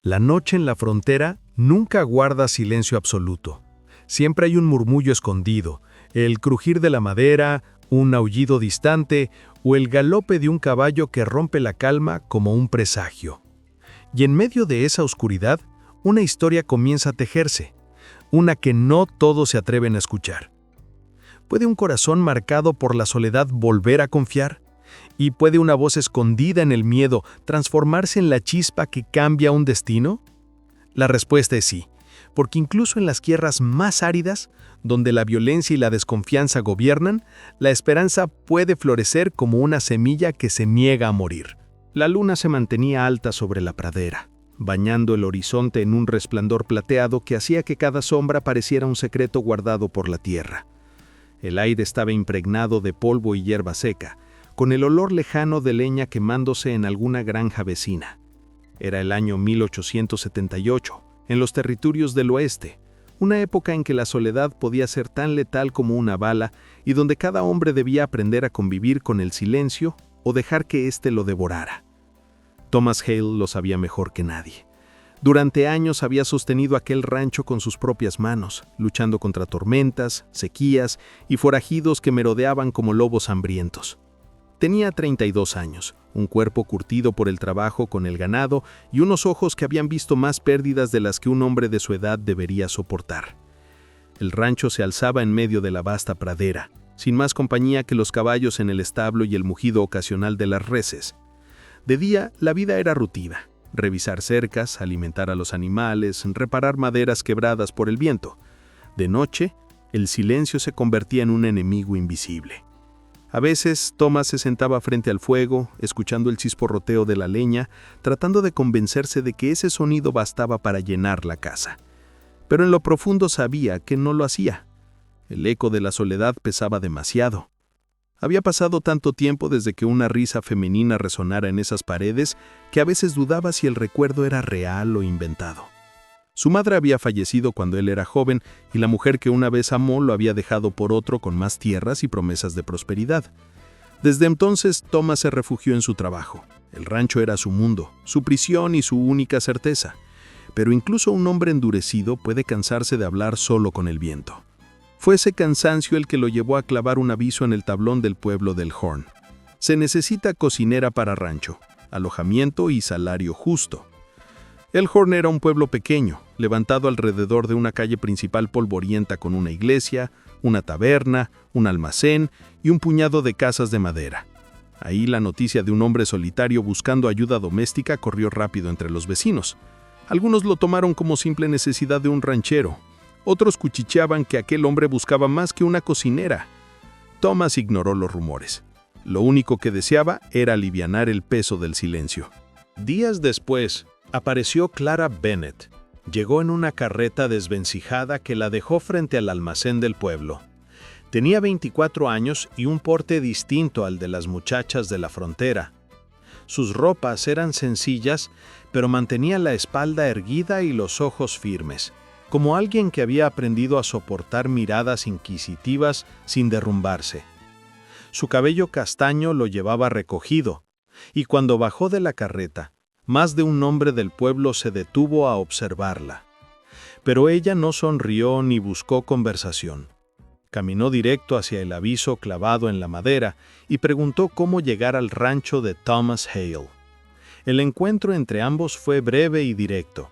La noche en la frontera nunca guarda silencio absoluto. Siempre hay un murmullo escondido, el crujir de la madera, un aullido distante o el galope de un caballo que rompe la calma como un presagio. Y en medio de esa oscuridad, una historia comienza a tejerse, una que no todos se atreven a escuchar. ¿Puede un corazón marcado por la soledad volver a confiar? ¿Y puede una voz escondida en el miedo transformarse en la chispa que cambia un destino? La respuesta es sí, porque incluso en las tierras más áridas, donde la violencia y la desconfianza gobiernan, la esperanza puede florecer como una semilla que se niega a morir. La luna se mantenía alta sobre la pradera, bañando el horizonte en un resplandor plateado que hacía que cada sombra pareciera un secreto guardado por la tierra. El aire estaba impregnado de polvo y hierba seca, con el olor lejano de leña quemándose en alguna granja vecina. Era el año 1878, en los territorios del oeste, una época en que la soledad podía ser tan letal como una bala y donde cada hombre debía aprender a convivir con el silencio o dejar que éste lo devorara. Thomas Hale lo sabía mejor que nadie. Durante años había sostenido aquel rancho con sus propias manos, luchando contra tormentas, sequías y forajidos que merodeaban como lobos hambrientos. Tenía 32 años, un cuerpo curtido por el trabajo con el ganado y unos ojos que habían visto más pérdidas de las que un hombre de su edad debería soportar. El rancho se alzaba en medio de la vasta pradera, sin más compañía que los caballos en el establo y el mugido ocasional de las reses. De día, la vida era rutina: revisar cercas, alimentar a los animales, reparar maderas quebradas por el viento. De noche, el silencio se convertía en un enemigo invisible. A veces, Thomas se sentaba frente al fuego, escuchando el chisporroteo de la leña, tratando de convencerse de que ese sonido bastaba para llenar la casa. Pero en lo profundo sabía que no lo hacía. El eco de la soledad pesaba demasiado. Había pasado tanto tiempo desde que una risa femenina resonara en esas paredes que a veces dudaba si el recuerdo era real o inventado. Su madre había fallecido cuando él era joven y la mujer que una vez amó lo había dejado por otro con más tierras y promesas de prosperidad. Desde entonces, Thomas se refugió en su trabajo. El rancho era su mundo, su prisión y su única certeza. Pero incluso un hombre endurecido puede cansarse de hablar solo con el viento. Fue ese cansancio el que lo llevó a clavar un aviso en el tablón del pueblo del Horn. Se necesita cocinera para rancho, alojamiento y salario justo. El Horn era un pueblo pequeño, levantado alrededor de una calle principal polvorienta con una iglesia, una taberna, un almacén y un puñado de casas de madera. Ahí la noticia de un hombre solitario buscando ayuda doméstica corrió rápido entre los vecinos. Algunos lo tomaron como simple necesidad de un ranchero. Otros cuchicheaban que aquel hombre buscaba más que una cocinera. Thomas ignoró los rumores. Lo único que deseaba era alivianar el peso del silencio. Días después, apareció Clara Bennett. Llegó en una carreta desvencijada que la dejó frente al almacén del pueblo. Tenía 24 años y un porte distinto al de las muchachas de la frontera. Sus ropas eran sencillas, pero mantenía la espalda erguida y los ojos firmes, como alguien que había aprendido a soportar miradas inquisitivas sin derrumbarse. Su cabello castaño lo llevaba recogido, y cuando bajó de la carreta, más de un hombre del pueblo se detuvo a observarla. Pero ella no sonrió ni buscó conversación. Caminó directo hacia el aviso clavado en la madera y preguntó cómo llegar al rancho de Thomas Hale. El encuentro entre ambos fue breve y directo.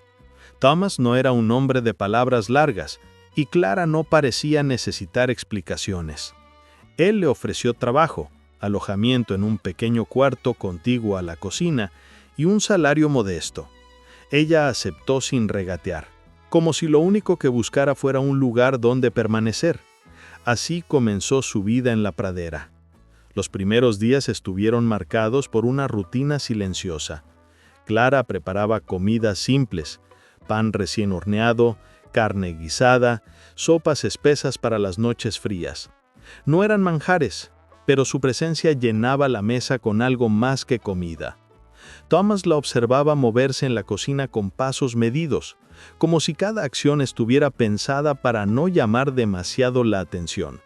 Thomas no era un hombre de palabras largas, y Clara no parecía necesitar explicaciones. Él le ofreció trabajo, alojamiento en un pequeño cuarto contiguo a la cocina y un salario modesto. Ella aceptó sin regatear, como si lo único que buscara fuera un lugar donde permanecer. Así comenzó su vida en la pradera. Los primeros días estuvieron marcados por una rutina silenciosa. Clara preparaba comidas simples: pan recién horneado, carne guisada, sopas espesas para las noches frías. No eran manjares, pero su presencia llenaba la mesa con algo más que comida. Thomas la observaba moverse en la cocina con pasos medidos, como si cada acción estuviera pensada para no llamar demasiado la atención.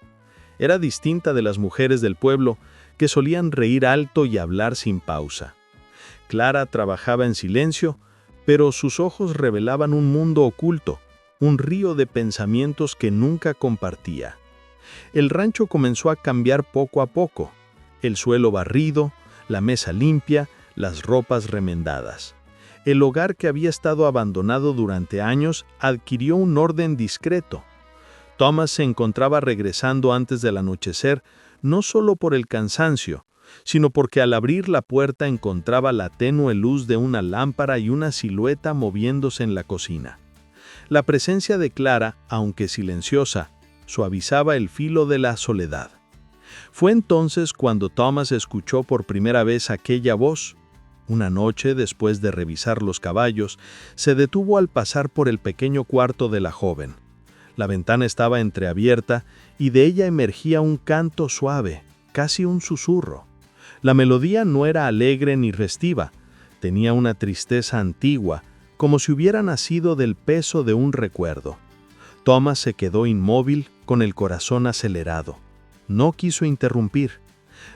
Era distinta de las mujeres del pueblo, que solían reír alto y hablar sin pausa. Clara trabajaba en silencio, pero sus ojos revelaban un mundo oculto, un río de pensamientos que nunca compartía. El rancho comenzó a cambiar poco a poco, el suelo barrido, la mesa limpia, las ropas remendadas. El hogar que había estado abandonado durante años adquirió un orden discreto. Thomas se encontraba regresando antes del anochecer, no solo por el cansancio, sino porque al abrir la puerta encontraba la tenue luz de una lámpara y una silueta moviéndose en la cocina. La presencia de Clara, aunque silenciosa, suavizaba el filo de la soledad. Fue entonces cuando Thomas escuchó por primera vez aquella voz. Una noche, después de revisar los caballos, se detuvo al pasar por el pequeño cuarto de la joven. La ventana estaba entreabierta y de ella emergía un canto suave, casi un susurro. La melodía no era alegre ni festiva, tenía una tristeza antigua, como si hubiera nacido del peso de un recuerdo. Thomas se quedó inmóvil, con el corazón acelerado. No quiso interrumpir.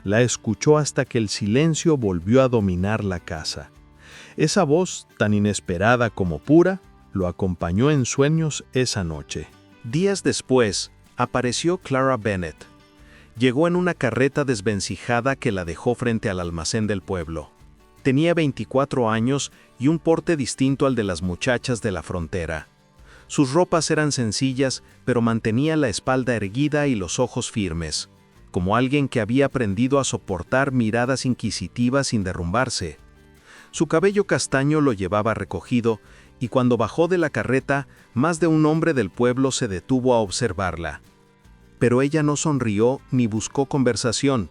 La escuchó hasta que el silencio volvió a dominar la casa. Esa voz, tan inesperada como pura, lo acompañó en sueños esa noche. Días después, apareció Clara Bennett. Llegó en una carreta desvencijada que la dejó frente al almacén del pueblo. Tenía 24 años y un porte distinto al de las muchachas de la frontera. Sus ropas eran sencillas, pero mantenía la espalda erguida y los ojos firmes, como alguien que había aprendido a soportar miradas inquisitivas sin derrumbarse. Su cabello castaño lo llevaba recogido, y cuando bajó de la carreta, más de un hombre del pueblo se detuvo a observarla. Pero ella no sonrió ni buscó conversación.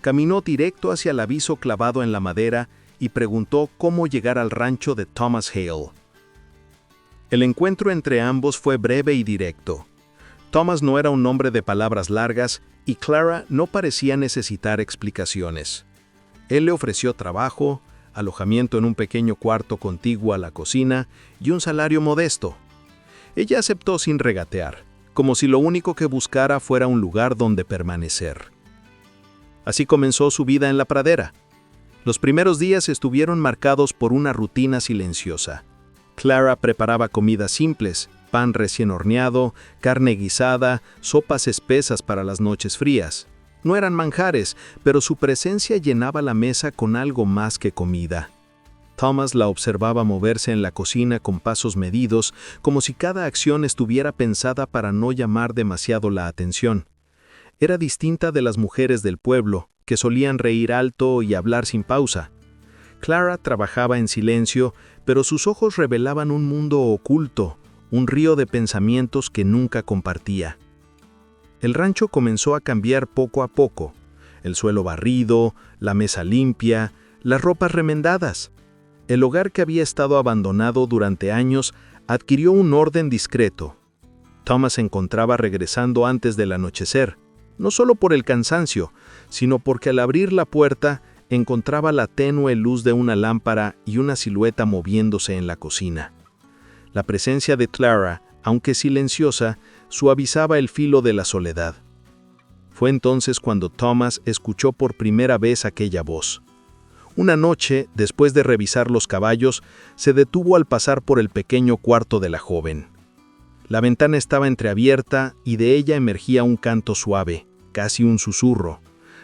Caminó directo hacia el aviso clavado en la madera y preguntó cómo llegar al rancho de Thomas Hale. El encuentro entre ambos fue breve y directo. Thomas no era un hombre de palabras largas y Clara no parecía necesitar explicaciones. Él le ofreció trabajo, alojamiento en un pequeño cuarto contiguo a la cocina y un salario modesto. Ella aceptó sin regatear, como si lo único que buscara fuera un lugar donde permanecer. Así comenzó su vida en la pradera. Los primeros días estuvieron marcados por una rutina silenciosa. Clara preparaba comidas simples, pan recién horneado, carne guisada, sopas espesas para las noches frías. No eran manjares, pero su presencia llenaba la mesa con algo más que comida. Thomas la observaba moverse en la cocina con pasos medidos, como si cada acción estuviera pensada para no llamar demasiado la atención. Era distinta de las mujeres del pueblo, que solían reír alto y hablar sin pausa. Clara trabajaba en silencio, pero sus ojos revelaban un mundo oculto, un río de pensamientos que nunca compartía. El rancho comenzó a cambiar poco a poco. El suelo barrido, la mesa limpia, las ropas remendadas. El hogar que había estado abandonado durante años adquirió un orden discreto. Thomas se encontraba regresando antes del anochecer, no solo por el cansancio, sino porque al abrir la puerta encontraba la tenue luz de una lámpara y una silueta moviéndose en la cocina. La presencia de Clara, aunque silenciosa, suavizaba el filo de la soledad. Fue entonces cuando Thomas escuchó por primera vez aquella voz. Una noche, después de revisar los caballos, se detuvo al pasar por el pequeño cuarto de la joven. La ventana estaba entreabierta y de ella emergía un canto suave, casi un susurro.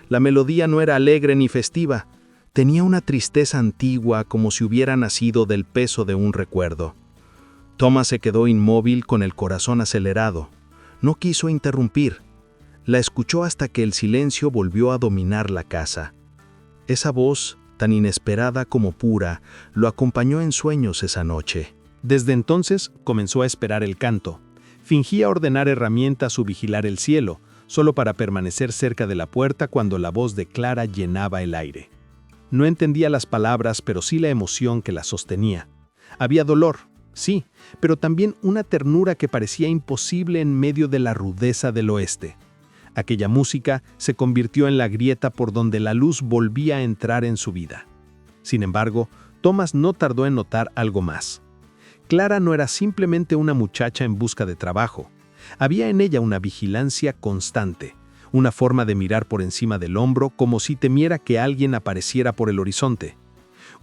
La melodía no era alegre ni festiva, tenía una tristeza antigua como si hubiera nacido del peso de un recuerdo. Thomas se quedó inmóvil con el corazón acelerado. No quiso interrumpir. La escuchó hasta que el silencio volvió a dominar la casa. Esa voz, tan inesperada como pura, lo acompañó en sueños esa noche. Desde entonces comenzó a esperar el canto. Fingía ordenar herramientas o vigilar el cielo, solo para permanecer cerca de la puerta cuando la voz de Clara llenaba el aire. No entendía las palabras, pero sí la emoción que las sostenía. Había dolor, sí, pero también una ternura que parecía imposible en medio de la rudeza del oeste. Aquella música se convirtió en la grieta por donde la luz volvía a entrar en su vida. Sin embargo, Thomas no tardó en notar algo más. Clara no era simplemente una muchacha en busca de trabajo. Había en ella una vigilancia constante, una forma de mirar por encima del hombro como si temiera que alguien apareciera por el horizonte.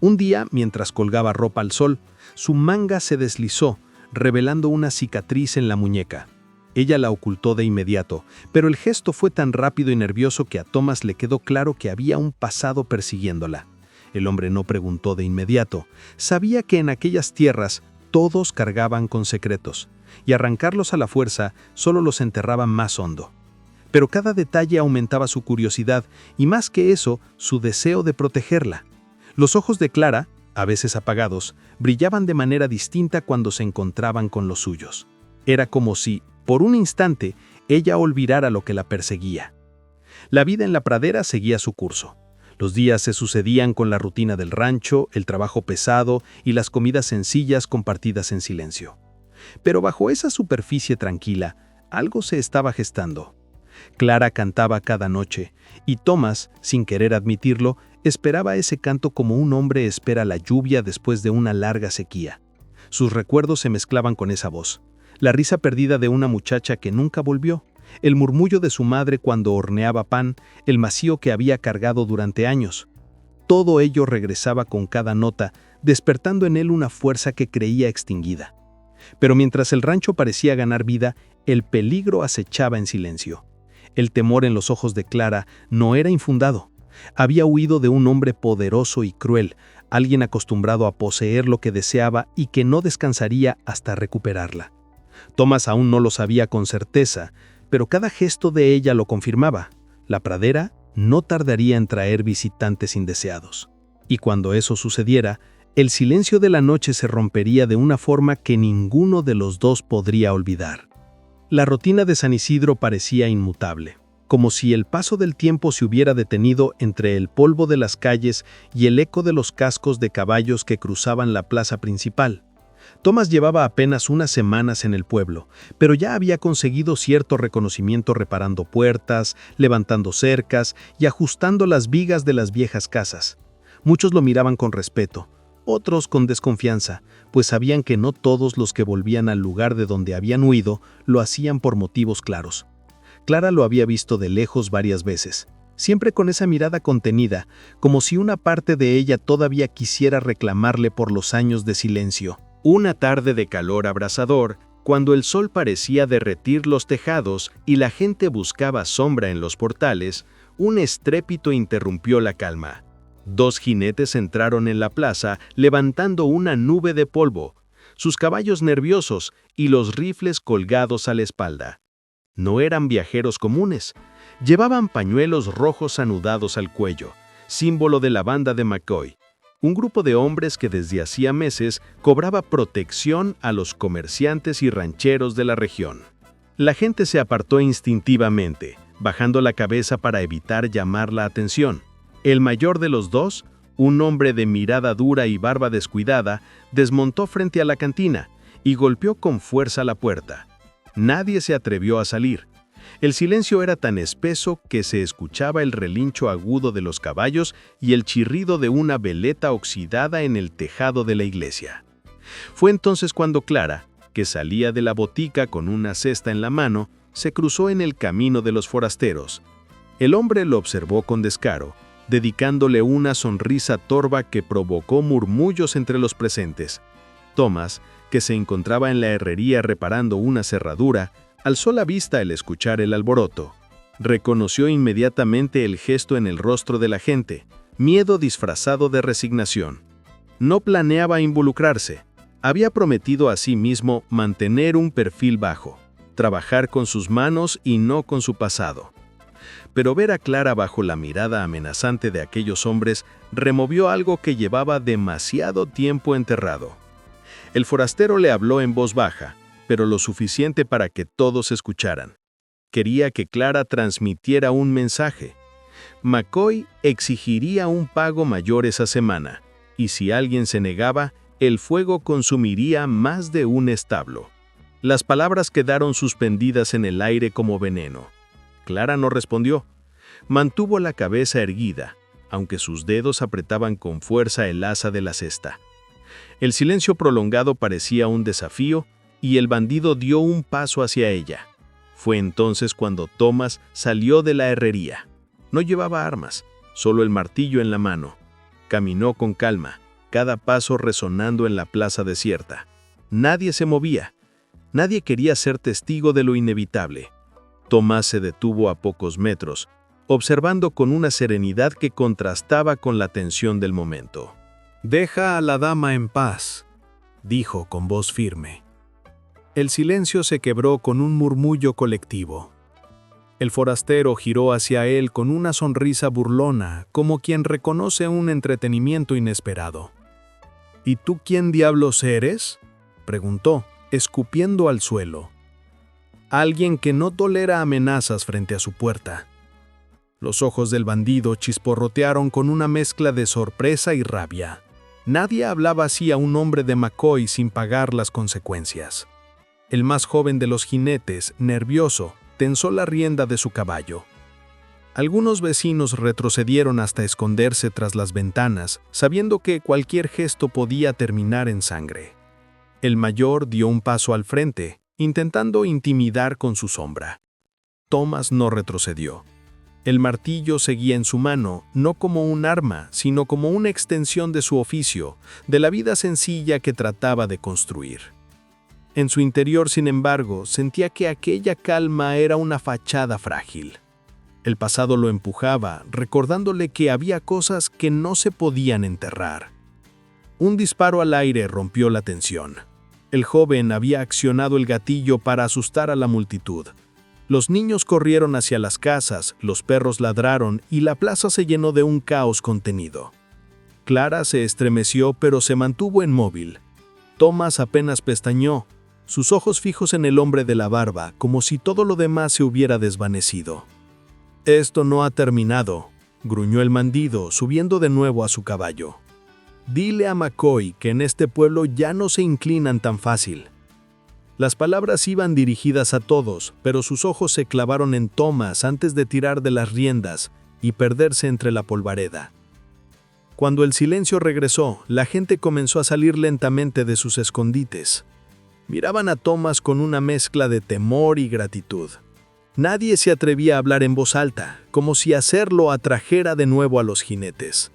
Un día, mientras colgaba ropa al sol, Su manga se deslizó, revelando una cicatriz en la muñeca. Ella la ocultó de inmediato, pero el gesto fue tan rápido y nervioso que a Thomas le quedó claro que había un pasado persiguiéndola. El hombre no preguntó de inmediato. Sabía que en aquellas tierras todos cargaban con secretos, y arrancarlos a la fuerza solo los enterraba más hondo. Pero cada detalle aumentaba su curiosidad y, más que eso, su deseo de protegerla. Los ojos de Clara, a veces apagados, brillaban de manera distinta cuando se encontraban con los suyos. Era como si, por un instante, ella olvidara lo que la perseguía. La vida en la pradera seguía su curso. Los días se sucedían con la rutina del rancho, el trabajo pesado y las comidas sencillas compartidas en silencio. Pero bajo esa superficie tranquila, algo se estaba gestando. Clara cantaba cada noche, y Thomas, sin querer admitirlo, esperaba ese canto como un hombre espera la lluvia después de una larga sequía. Sus recuerdos se mezclaban con esa voz. La risa perdida de una muchacha que nunca volvió, el murmullo de su madre cuando horneaba pan, el macío que había cargado durante años. Todo ello regresaba con cada nota, despertando en él una fuerza que creía extinguida. Pero mientras el rancho parecía ganar vida, el peligro acechaba en silencio. El temor en los ojos de Clara no era infundado. Había huido de un hombre poderoso y cruel, alguien acostumbrado a poseer lo que deseaba y que no descansaría hasta recuperarla. Thomas aún no lo sabía con certeza, pero cada gesto de ella lo confirmaba. La pradera no tardaría en traer visitantes indeseados. Y cuando eso sucediera, el silencio de la noche se rompería de una forma que ninguno de los dos podría olvidar. La rutina de San Isidro parecía inmutable, como si el paso del tiempo se hubiera detenido entre el polvo de las calles y el eco de los cascos de caballos que cruzaban la plaza principal. Thomas llevaba apenas unas semanas en el pueblo, pero ya había conseguido cierto reconocimiento reparando puertas, levantando cercas y ajustando las vigas de las viejas casas. Muchos lo miraban con respeto, otros con desconfianza, pues sabían que no todos los que volvían al lugar de donde habían huido lo hacían por motivos claros. Clara lo había visto de lejos varias veces, siempre con esa mirada contenida, como si una parte de ella todavía quisiera reclamarle por los años de silencio. Una tarde de calor abrasador, cuando el sol parecía derretir los tejados y la gente buscaba sombra en los portales, un estrépito interrumpió la calma. Dos jinetes entraron en la plaza levantando una nube de polvo, sus caballos nerviosos y los rifles colgados a la espalda. No eran viajeros comunes, llevaban pañuelos rojos anudados al cuello, símbolo de la banda de McCoy, un grupo de hombres que desde hacía meses cobraba protección a los comerciantes y rancheros de la región. La gente se apartó instintivamente, bajando la cabeza para evitar llamar la atención. El mayor de los dos, un hombre de mirada dura y barba descuidada, desmontó frente a la cantina y golpeó con fuerza la puerta. Nadie se atrevió a salir. El silencio era tan espeso que se escuchaba el relincho agudo de los caballos y el chirrido de una veleta oxidada en el tejado de la iglesia. Fue entonces cuando Clara, que salía de la botica con una cesta en la mano, se cruzó en el camino de los forasteros. El hombre lo observó con descaro, dedicándole una sonrisa torva que provocó murmullos entre los presentes. Thomas, que se encontraba en la herrería reparando una cerradura, alzó la vista al escuchar el alboroto. Reconoció inmediatamente el gesto en el rostro de la gente, miedo disfrazado de resignación. No planeaba involucrarse. Había prometido a sí mismo mantener un perfil bajo, trabajar con sus manos y no con su pasado. Pero ver a Clara bajo la mirada amenazante de aquellos hombres removió algo que llevaba demasiado tiempo enterrado. El forastero le habló en voz baja, pero lo suficiente para que todos escucharan. Quería que Clara transmitiera un mensaje. McCoy exigiría un pago mayor esa semana, y si alguien se negaba, el fuego consumiría más de un establo. Las palabras quedaron suspendidas en el aire como veneno. Clara no respondió. Mantuvo la cabeza erguida, aunque sus dedos apretaban con fuerza el asa de la cesta. El silencio prolongado parecía un desafío, y el bandido dio un paso hacia ella. Fue entonces cuando Thomas salió de la herrería. No llevaba armas, solo el martillo en la mano. Caminó con calma, cada paso resonando en la plaza desierta. Nadie se movía. Nadie quería ser testigo de lo inevitable. Tomás se detuvo a pocos metros, observando con una serenidad que contrastaba con la tensión del momento. «Deja a la dama en paz», dijo con voz firme. El silencio se quebró con un murmullo colectivo. El forastero giró hacia él con una sonrisa burlona, como quien reconoce un entretenimiento inesperado. «¿Y tú quién diablos eres?», preguntó, escupiendo al suelo. «Alguien que no tolera amenazas frente a su puerta». Los ojos del bandido chisporrotearon con una mezcla de sorpresa y rabia. Nadie hablaba así a un hombre de McCoy sin pagar las consecuencias. El más joven de los jinetes, nervioso, tensó la rienda de su caballo. Algunos vecinos retrocedieron hasta esconderse tras las ventanas, sabiendo que cualquier gesto podía terminar en sangre. El mayor dio un paso al frente, intentando intimidar con su sombra. Tomás no retrocedió. El martillo seguía en su mano, no como un arma, sino como una extensión de su oficio, de la vida sencilla que trataba de construir. En su interior, sin embargo, sentía que aquella calma era una fachada frágil. El pasado lo empujaba, recordándole que había cosas que no se podían enterrar. Un disparo al aire rompió la tensión. El joven había accionado el gatillo para asustar a la multitud. Los niños corrieron hacia las casas, los perros ladraron y la plaza se llenó de un caos contenido. Clara se estremeció pero se mantuvo inmóvil. Tomás apenas pestañeó, sus ojos fijos en el hombre de la barba, como si todo lo demás se hubiera desvanecido. «Esto no ha terminado», gruñó el bandido, subiendo de nuevo a su caballo. «Dile a McCoy que en este pueblo ya no se inclinan tan fácil». Las palabras iban dirigidas a todos, pero sus ojos se clavaron en Tomás antes de tirar de las riendas y perderse entre la polvareda. Cuando el silencio regresó, la gente comenzó a salir lentamente de sus escondites. Miraban a Tomás con una mezcla de temor y gratitud. Nadie se atrevía a hablar en voz alta, como si hacerlo atrajera de nuevo a los jinetes.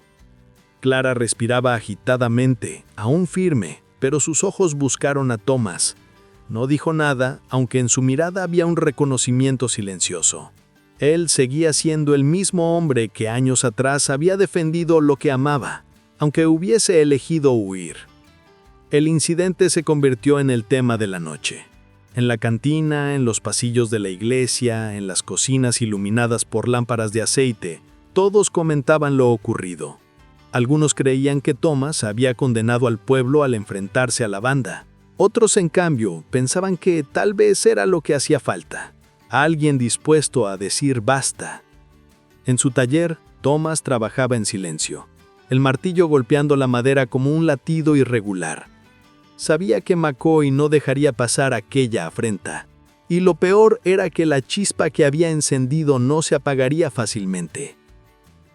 Clara respiraba agitadamente, aún firme, pero sus ojos buscaron a Tomás. No dijo nada, aunque en su mirada había un reconocimiento silencioso. Él seguía siendo el mismo hombre que años atrás había defendido lo que amaba, aunque hubiese elegido huir. El incidente se convirtió en el tema de la noche. En la cantina, en los pasillos de la iglesia, en las cocinas iluminadas por lámparas de aceite, todos comentaban lo ocurrido. Algunos creían que Tomás había condenado al pueblo al enfrentarse a la banda. Otros, en cambio, pensaban que tal vez era lo que hacía falta. Alguien dispuesto a decir basta. En su taller, Tomás trabajaba en silencio, el martillo golpeando la madera como un latido irregular. Sabía que McCoy no dejaría pasar aquella afrenta, y lo peor era que la chispa que había encendido no se apagaría fácilmente.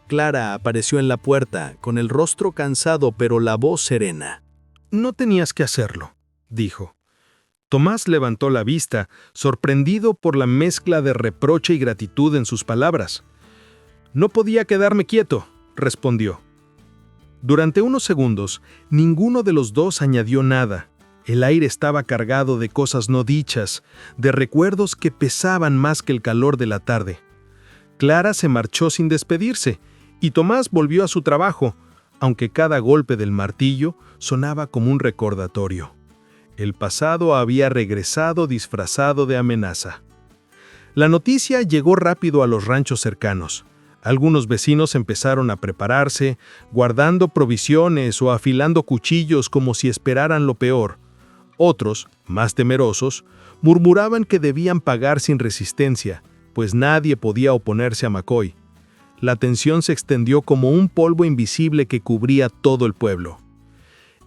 Clara apareció en la puerta, con el rostro cansado pero la voz serena. «No tenías que hacerlo», dijo. Tomás levantó la vista, sorprendido por la mezcla de reproche y gratitud en sus palabras. «No podía quedarme quieto», respondió. Durante unos segundos, ninguno de los dos añadió nada. El aire estaba cargado de cosas no dichas, de recuerdos que pesaban más que el calor de la tarde. Clara se marchó sin despedirse, y Tomás volvió a su trabajo, aunque cada golpe del martillo sonaba como un recordatorio. El pasado había regresado disfrazado de amenaza. La noticia llegó rápido a los ranchos cercanos. Algunos vecinos empezaron a prepararse, guardando provisiones o afilando cuchillos como si esperaran lo peor. Otros, más temerosos, murmuraban que debían pagar sin resistencia, pues nadie podía oponerse a McCoy. La tensión se extendió como un polvo invisible que cubría todo el pueblo.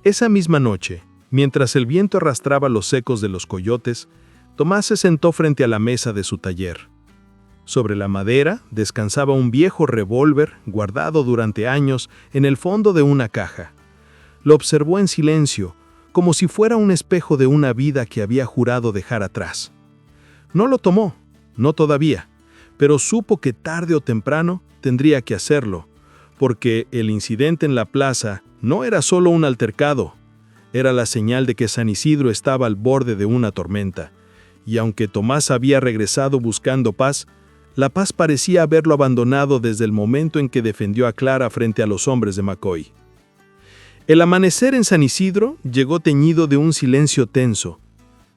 Esa misma noche, mientras el viento arrastraba los ecos de los coyotes, Tomás se sentó frente a la mesa de su taller. Sobre la madera descansaba un viejo revólver guardado durante años en el fondo de una caja. Lo observó en silencio, como si fuera un espejo de una vida que había jurado dejar atrás. No lo tomó, no todavía, pero supo que tarde o temprano tendría que hacerlo, porque el incidente en la plaza No era solo un altercado, era la señal de que San Isidro estaba al borde de una tormenta, y aunque Tomás había regresado buscando paz, la paz parecía haberlo abandonado desde el momento en que defendió a Clara frente a los hombres de McCoy. El amanecer en San Isidro llegó teñido de un silencio tenso.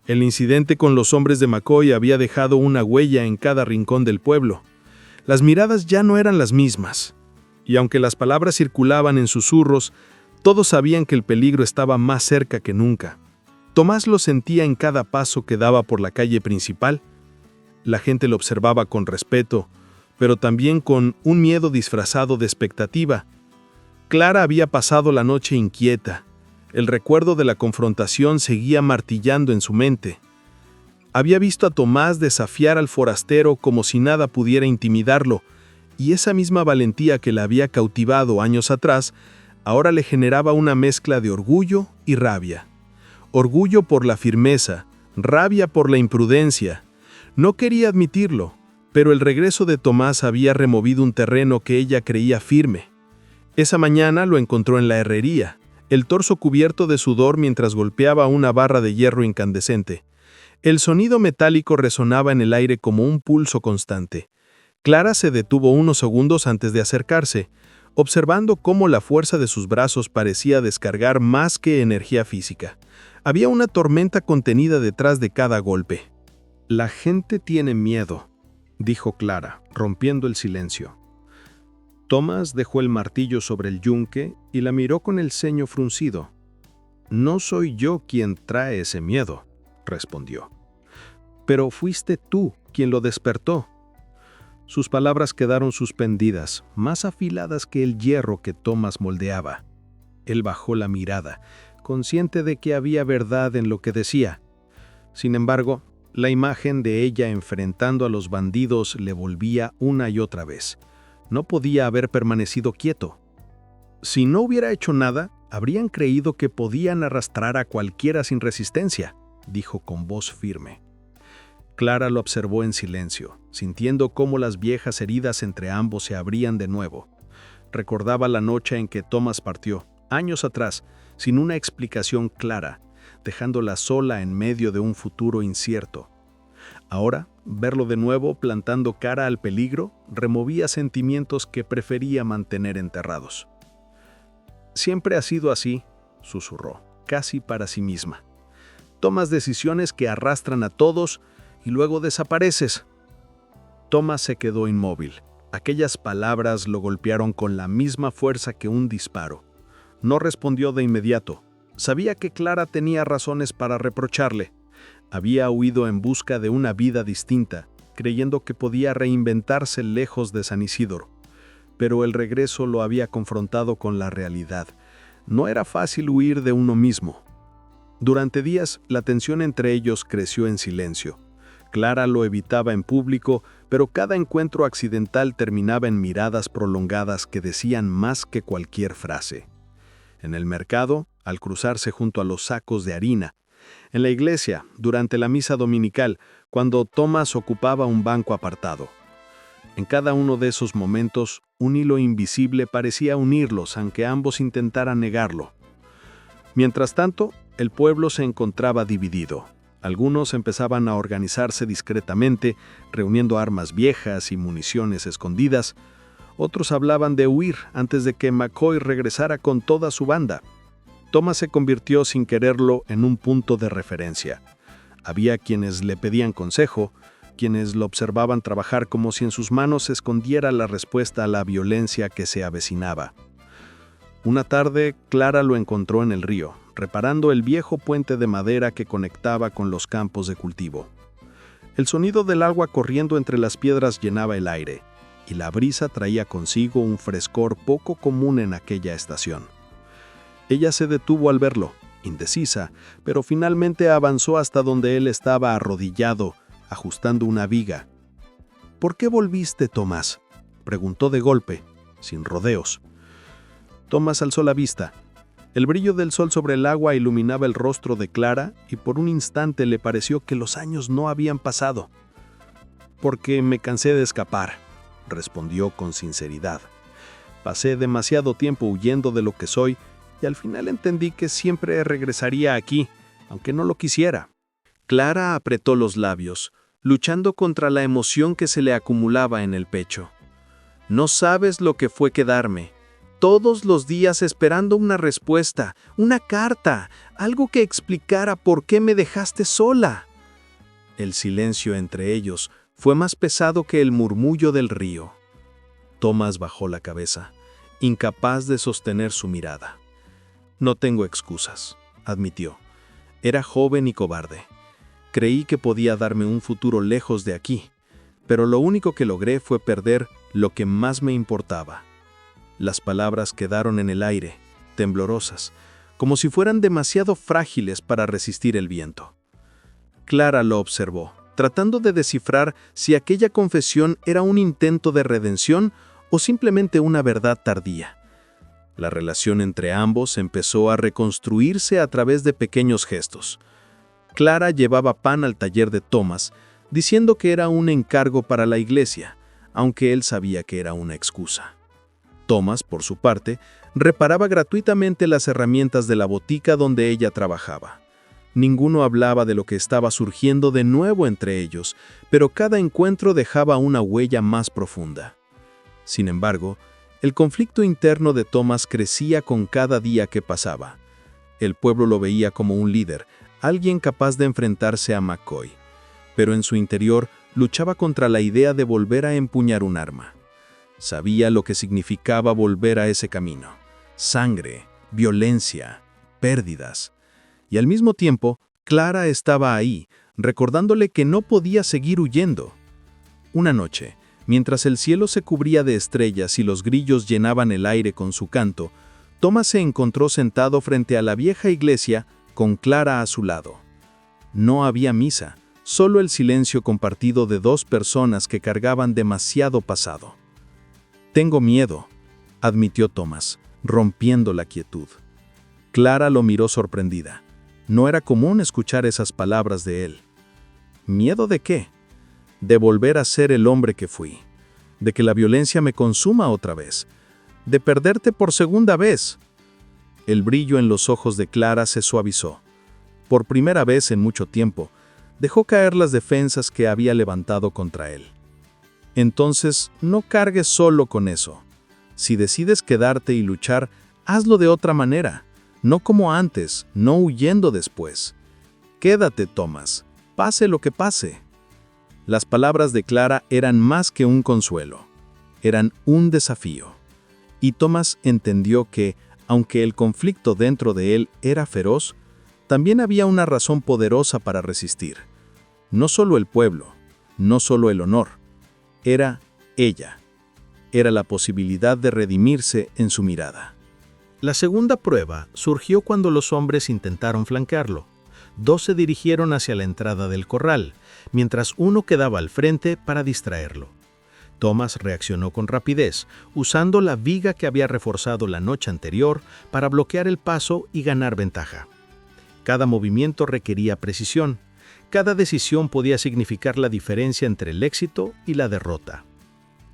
El incidente con los hombres de McCoy había dejado una huella en cada rincón del pueblo. Las miradas ya no eran las mismas, y aunque las palabras circulaban en susurros, todos sabían que el peligro estaba más cerca que nunca. Tomás lo sentía en cada paso que daba por la calle principal. La gente lo observaba con respeto, pero también con un miedo disfrazado de expectativa. Clara había pasado la noche inquieta. El recuerdo de la confrontación seguía martillando en su mente. Había visto a Tomás desafiar al forastero como si nada pudiera intimidarlo, y esa misma valentía que la había cautivado años atrás, ahora le generaba una mezcla de orgullo y rabia. Orgullo por la firmeza, rabia por la imprudencia. No quería admitirlo, pero el regreso de Tomás había removido un terreno que ella creía firme. Esa mañana lo encontró en la herrería, el torso cubierto de sudor mientras golpeaba una barra de hierro incandescente. El sonido metálico resonaba en el aire como un pulso constante. Clara se detuvo unos segundos antes de acercarse, observando cómo la fuerza de sus brazos parecía descargar más que energía física. Había una tormenta contenida detrás de cada golpe. «La gente tiene miedo», dijo Clara, rompiendo el silencio. Tomás dejó el martillo sobre el yunque y la miró con el ceño fruncido. «No soy yo quien trae ese miedo», respondió. «Pero fuiste tú quien lo despertó». Sus palabras quedaron suspendidas, más afiladas que el hierro que Tomás moldeaba. Él bajó la mirada, consciente de que había verdad en lo que decía. Sin embargo, la imagen de ella enfrentando a los bandidos le volvía una y otra vez. No podía haber permanecido quieto. Si no hubiera hecho nada, habrían creído que podían arrastrar a cualquiera sin resistencia, dijo con voz firme. Clara lo observó en silencio, sintiendo cómo las viejas heridas entre ambos se abrían de nuevo. Recordaba la noche en que Tomás partió, años atrás, sin una explicación clara, dejándola sola en medio de un futuro incierto. Ahora, verlo de nuevo plantando cara al peligro, removía sentimientos que prefería mantener enterrados. «Siempre ha sido así», susurró, casi para sí misma. «Tomas decisiones que arrastran a todos y luego desapareces». Tomás se quedó inmóvil. Aquellas palabras lo golpearon con la misma fuerza que un disparo. No respondió de inmediato. Sabía que Clara tenía razones para reprocharle. Había huido en busca de una vida distinta, creyendo que podía reinventarse lejos de San Isidro. Pero el regreso lo había confrontado con la realidad. No era fácil huir de uno mismo. Durante días, la tensión entre ellos creció en silencio. Clara lo evitaba en público, pero cada encuentro accidental terminaba en miradas prolongadas que decían más que cualquier frase. En el mercado, al cruzarse junto a los sacos de harina. En la iglesia, durante la misa dominical, cuando Tomás ocupaba un banco apartado. En cada uno de esos momentos, un hilo invisible parecía unirlos, aunque ambos intentaran negarlo. Mientras tanto, el pueblo se encontraba dividido. Algunos empezaban a organizarse discretamente, reuniendo armas viejas y municiones escondidas. Otros hablaban de huir antes de que McCoy regresara con toda su banda. Tomás se convirtió sin quererlo en un punto de referencia. Había quienes le pedían consejo, quienes lo observaban trabajar como si en sus manos se escondiera la respuesta a la violencia que se avecinaba. Una tarde, Clara lo encontró en el río, reparando el viejo puente de madera que conectaba con los campos de cultivo. El sonido del agua corriendo entre las piedras llenaba el aire, y la brisa traía consigo un frescor poco común en aquella estación. Ella se detuvo al verlo, indecisa, pero finalmente avanzó hasta donde él estaba arrodillado, ajustando una viga. «¿Por qué volviste, Tomás?», preguntó de golpe, sin rodeos. Tomás alzó la vista. El brillo del sol sobre el agua iluminaba el rostro de Clara y por un instante le pareció que los años no habían pasado. «Porque me cansé de escapar», respondió con sinceridad. «Pasé demasiado tiempo huyendo de lo que soy y al final entendí que siempre regresaría aquí, aunque no lo quisiera. Clara apretó los labios, luchando contra la emoción que se le acumulaba en el pecho. No sabes lo que fue quedarme, todos los días esperando una respuesta, una carta, algo que explicara por qué me dejaste sola. El silencio entre ellos fue más pesado que el murmullo del río. Thomas bajó la cabeza, incapaz de sostener su mirada. No tengo excusas, admitió. Era joven y cobarde. Creí que podía darme un futuro lejos de aquí, pero lo único que logré fue perder lo que más me importaba. Las palabras quedaron en el aire, temblorosas, como si fueran demasiado frágiles para resistir el viento. Clara lo observó, tratando de descifrar si aquella confesión era un intento de redención o simplemente una verdad tardía. La relación entre ambos empezó a reconstruirse a través de pequeños gestos. Clara llevaba pan al taller de Thomas, diciendo que era un encargo para la iglesia, aunque él sabía que era una excusa. Thomas, por su parte, reparaba gratuitamente las herramientas de la botica donde ella trabajaba. Ninguno hablaba de lo que estaba surgiendo de nuevo entre ellos, pero cada encuentro dejaba una huella más profunda. Sin embargo, el conflicto interno de Thomas crecía con cada día que pasaba. El pueblo lo veía como un líder, alguien capaz de enfrentarse a McCoy, pero en su interior luchaba contra la idea de volver a empuñar un arma. Sabía lo que significaba volver a ese camino: sangre, violencia, pérdidas. Y al mismo tiempo, Clara estaba ahí, recordándole que no podía seguir huyendo. Una noche, mientras el cielo se cubría de estrellas y los grillos llenaban el aire con su canto, Thomas se encontró sentado frente a la vieja iglesia, con Clara a su lado. No había misa, solo el silencio compartido de dos personas que cargaban demasiado pasado. «Tengo miedo», admitió Thomas, rompiendo la quietud. Clara lo miró sorprendida. No era común escuchar esas palabras de él. ¿Miedo de qué? De volver a ser el hombre que fui. De que la violencia me consuma otra vez. De perderte por segunda vez. El brillo en los ojos de Clara se suavizó. Por primera vez en mucho tiempo, dejó caer las defensas que había levantado contra él. Entonces, no cargues solo con eso. Si decides quedarte y luchar, hazlo de otra manera. No como antes, no huyendo después. Quédate, Thomas, pase lo que pase. Las palabras de Clara eran más que un consuelo. Eran un desafío. Y Thomas entendió que, aunque el conflicto dentro de él era feroz, también había una razón poderosa para resistir. No solo el pueblo, no solo el honor. Era ella. Era la posibilidad de redimirse en su mirada. La segunda prueba surgió cuando los hombres intentaron flanquearlo. Dos se dirigieron hacia la entrada del corral, mientras uno quedaba al frente para distraerlo. Thomas reaccionó con rapidez, usando la viga que había reforzado la noche anterior para bloquear el paso y ganar ventaja. Cada movimiento requería precisión. Cada decisión podía significar la diferencia entre el éxito y la derrota.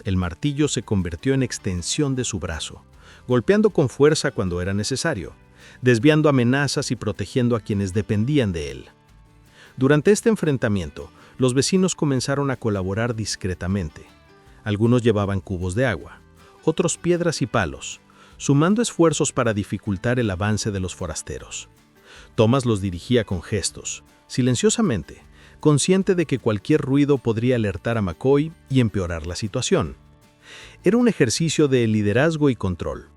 El martillo se convirtió en extensión de su brazo, golpeando con fuerza cuando era necesario, desviando amenazas y protegiendo a quienes dependían de él. Durante este enfrentamiento, los vecinos comenzaron a colaborar discretamente. Algunos llevaban cubos de agua, otros piedras y palos, sumando esfuerzos para dificultar el avance de los forasteros. Thomas los dirigía con gestos, silenciosamente, consciente de que cualquier ruido podría alertar a McCoy y empeorar la situación. Era un ejercicio de liderazgo y control,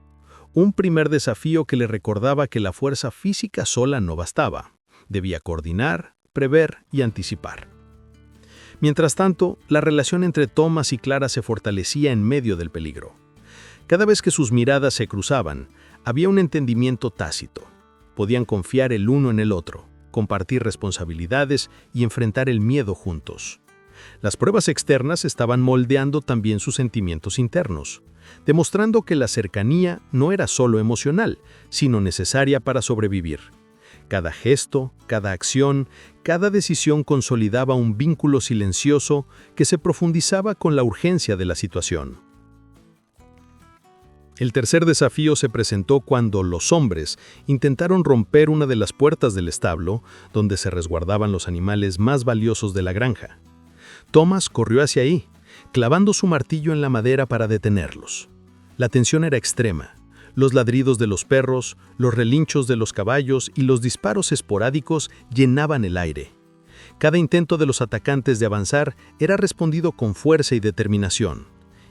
un primer desafío que le recordaba que la fuerza física sola no bastaba. Debía coordinar, prever y anticipar. Mientras tanto, la relación entre Thomas y Clara se fortalecía en medio del peligro. Cada vez que sus miradas se cruzaban, había un entendimiento tácito. Podían confiar el uno en el otro, compartir responsabilidades y enfrentar el miedo juntos. Las pruebas externas estaban moldeando también sus sentimientos internos, demostrando que la cercanía no era solo emocional, sino necesaria para sobrevivir. Cada gesto, cada acción, cada decisión consolidaba un vínculo silencioso que se profundizaba con la urgencia de la situación. El tercer desafío se presentó cuando los hombres intentaron romper una de las puertas del establo donde se resguardaban los animales más valiosos de la granja. Thomas corrió hacia ahí, clavando su martillo en la madera para detenerlos. La tensión era extrema. Los ladridos de los perros, los relinchos de los caballos y los disparos esporádicos llenaban el aire. Cada intento de los atacantes de avanzar era respondido con fuerza y determinación,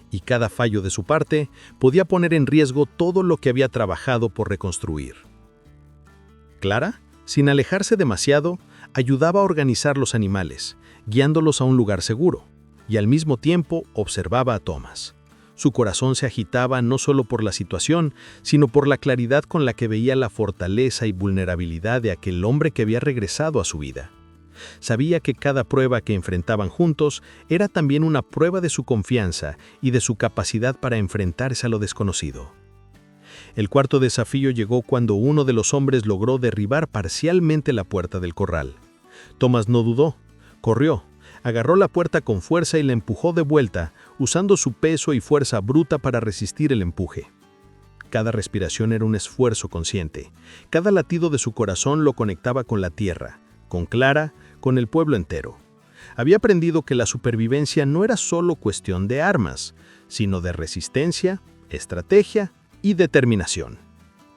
y cada fallo de su parte podía poner en riesgo todo lo que había trabajado por reconstruir. Clara, sin alejarse demasiado, ayudaba a organizar los animales, guiándolos a un lugar seguro, y al mismo tiempo observaba a Thomas. Su corazón se agitaba no solo por la situación, sino por la claridad con la que veía la fortaleza y vulnerabilidad de aquel hombre que había regresado a su vida. Sabía que cada prueba que enfrentaban juntos era también una prueba de su confianza y de su capacidad para enfrentarse a lo desconocido. El cuarto desafío llegó cuando uno de los hombres logró derribar parcialmente la puerta del corral. Thomas no dudó, corrió, agarró la puerta con fuerza y la empujó de vuelta, usando su peso y fuerza bruta para resistir el empuje. Cada respiración era un esfuerzo consciente. Cada latido de su corazón lo conectaba con la tierra, con Clara, con el pueblo entero. Había aprendido que la supervivencia no era solo cuestión de armas, sino de resistencia, estrategia y determinación.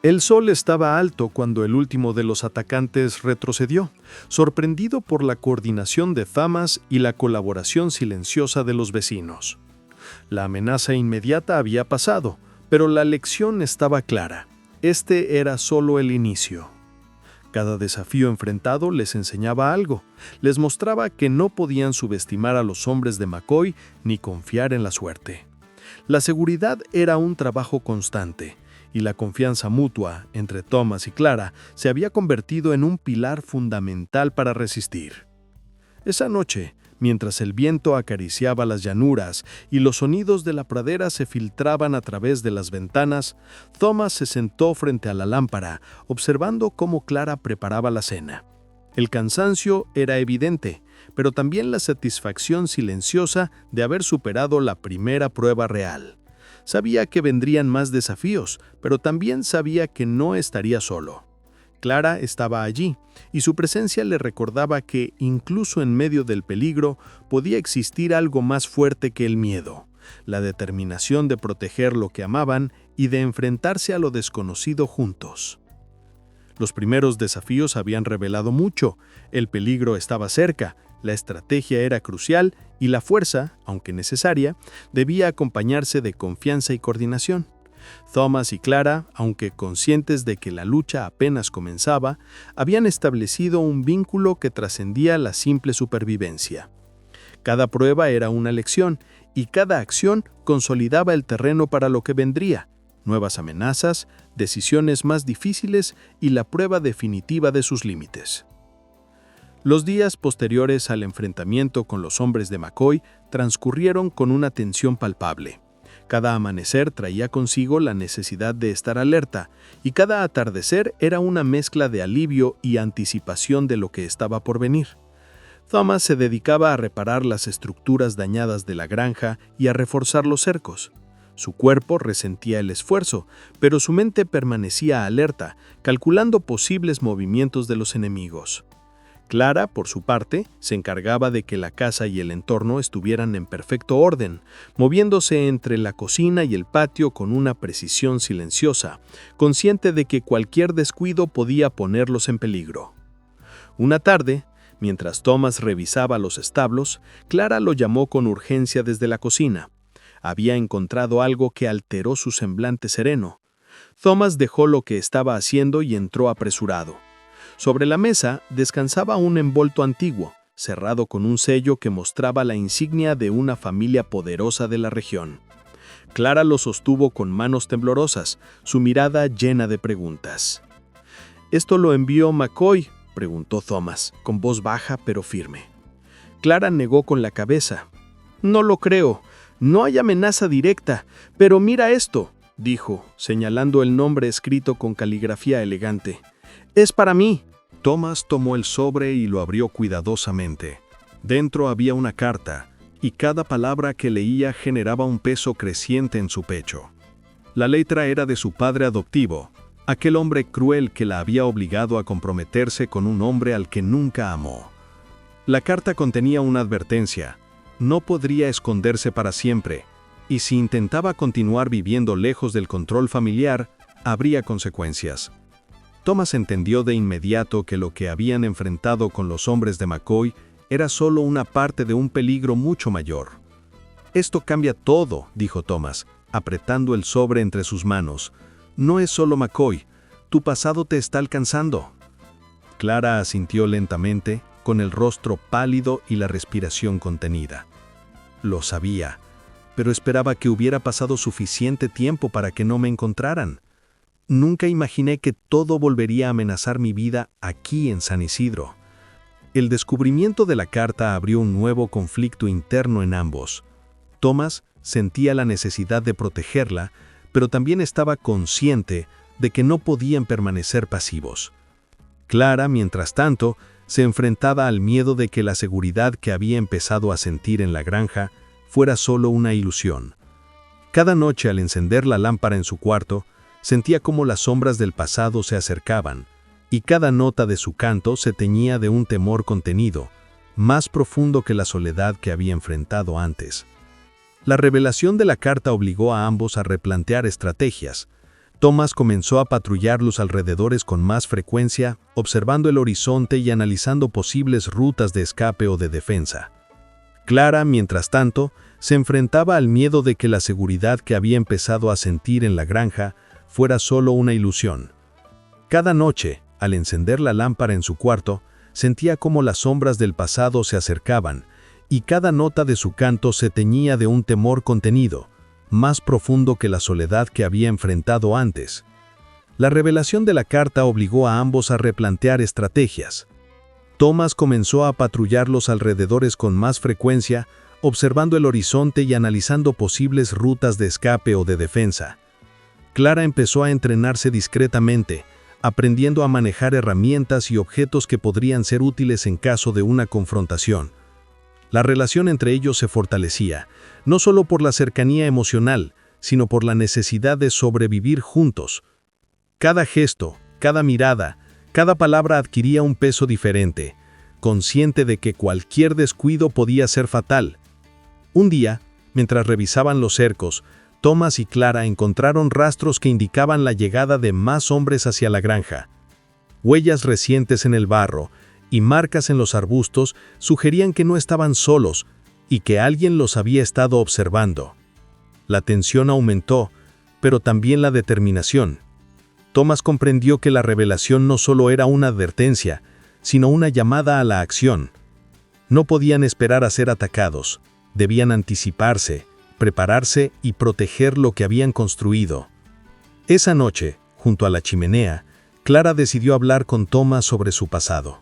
El sol estaba alto cuando el último de los atacantes retrocedió, sorprendido por la coordinación de Thomas y la colaboración silenciosa de los vecinos. La amenaza inmediata había pasado, pero la lección estaba clara. Este era solo el inicio. Cada desafío enfrentado les enseñaba algo, les mostraba que no podían subestimar a los hombres de McCoy ni confiar en la suerte. La seguridad era un trabajo constante, y la confianza mutua entre Thomas y Clara se había convertido en un pilar fundamental para resistir. Esa noche, mientras el viento acariciaba las llanuras y los sonidos de la pradera se filtraban a través de las ventanas, Thomas se sentó frente a la lámpara, observando cómo Clara preparaba la cena. El cansancio era evidente, pero también la satisfacción silenciosa de haber superado la primera prueba real. Sabía que vendrían más desafíos, pero también sabía que no estaría solo. Clara estaba allí, y su presencia le recordaba que, incluso en medio del peligro, podía existir algo más fuerte que el miedo, la determinación de proteger lo que amaban y de enfrentarse a lo desconocido juntos. Los primeros desafíos habían revelado mucho, el peligro estaba cerca, la estrategia era crucial y la fuerza, aunque necesaria, debía acompañarse de confianza y coordinación. Thomas y Clara, aunque conscientes de que la lucha apenas comenzaba, habían establecido un vínculo que trascendía la simple supervivencia. Cada prueba era una lección, y cada acción consolidaba el terreno para lo que vendría: nuevas amenazas, decisiones más difíciles y la prueba definitiva de sus límites. Los días posteriores al enfrentamiento con los hombres de McCoy transcurrieron con una tensión palpable. Cada amanecer traía consigo la necesidad de estar alerta, y cada atardecer era una mezcla de alivio y anticipación de lo que estaba por venir. Thomas se dedicaba a reparar las estructuras dañadas de la granja y a reforzar los cercos. Su cuerpo resentía el esfuerzo, pero su mente permanecía alerta, calculando posibles movimientos de los enemigos. Clara, por su parte, se encargaba de que la casa y el entorno estuvieran en perfecto orden, moviéndose entre la cocina y el patio con una precisión silenciosa, consciente de que cualquier descuido podía ponerlos en peligro. Una tarde, mientras Thomas revisaba los establos, Clara lo llamó con urgencia desde la cocina. Había encontrado algo que alteró su semblante sereno. Thomas dejó lo que estaba haciendo y entró apresurado. Sobre la mesa descansaba un envolto antiguo, cerrado con un sello que mostraba la insignia de una familia poderosa de la región. Clara lo sostuvo con manos temblorosas, su mirada llena de preguntas. «¿Esto lo envió McCoy?», preguntó Thomas, con voz baja pero firme. Clara negó con la cabeza. «No lo creo. No hay amenaza directa. Pero mira esto», dijo, señalando el nombre escrito con caligrafía elegante. «Es para mí». Thomas tomó el sobre y lo abrió cuidadosamente. Dentro había una carta, y cada palabra que leía generaba un peso creciente en su pecho. La letra era de su padre adoptivo, aquel hombre cruel que la había obligado a comprometerse con un hombre al que nunca amó. La carta contenía una advertencia: no podría esconderse para siempre, y si intentaba continuar viviendo lejos del control familiar, habría consecuencias. Thomas entendió de inmediato que lo que habían enfrentado con los hombres de McCoy era solo una parte de un peligro mucho mayor. «Esto cambia todo», dijo Thomas, apretando el sobre entre sus manos. «No es solo McCoy, tu pasado te está alcanzando». Clara asintió lentamente, con el rostro pálido y la respiración contenida. Lo sabía, pero esperaba que hubiera pasado suficiente tiempo para que no me encontraran. Nunca imaginé que todo volvería a amenazar mi vida aquí en San Isidro. El descubrimiento de la carta abrió un nuevo conflicto interno en ambos. Thomas sentía la necesidad de protegerla, pero también estaba consciente de que no podían permanecer pasivos. Clara, mientras tanto, se enfrentaba al miedo de que la seguridad que había empezado a sentir en la granja fuera solo una ilusión. Cada noche, al encender la lámpara en su cuarto, sentía cómo las sombras del pasado se acercaban, y cada nota de su canto se teñía de un temor contenido, más profundo que la soledad que había enfrentado antes. La revelación de la carta obligó a ambos a replantear estrategias. Thomas comenzó a patrullar los alrededores con más frecuencia, observando el horizonte y analizando posibles rutas de escape o de defensa. Clara, mientras tanto, se enfrentaba al miedo de que la seguridad que había empezado a sentir en la granja fuera solo una ilusión. Cada noche, al encender la lámpara en su cuarto, sentía cómo las sombras del pasado se acercaban, y cada nota de su canto se teñía de un temor contenido, más profundo que la soledad que había enfrentado antes. La revelación de la carta obligó a ambos a replantear estrategias. Thomas comenzó a patrullar los alrededores con más frecuencia, observando el horizonte y analizando posibles rutas de escape o de defensa. Clara empezó a entrenarse discretamente, aprendiendo a manejar herramientas y objetos que podrían ser útiles en caso de una confrontación. La relación entre ellos se fortalecía, no solo por la cercanía emocional, sino por la necesidad de sobrevivir juntos. Cada gesto, cada mirada, cada palabra adquiría un peso diferente, consciente de que cualquier descuido podía ser fatal. Un día, mientras revisaban los cercos, Thomas y Clara encontraron rastros que indicaban la llegada de más hombres hacia la granja. Huellas recientes en el barro y marcas en los arbustos sugerían que no estaban solos y que alguien los había estado observando. La tensión aumentó, pero también la determinación. Thomas comprendió que la revelación no solo era una advertencia, sino una llamada a la acción. No podían esperar a ser atacados, debían anticiparse, prepararse y proteger lo que habían construido. Esa noche, junto a la chimenea, Clara decidió hablar con Thomas sobre su pasado.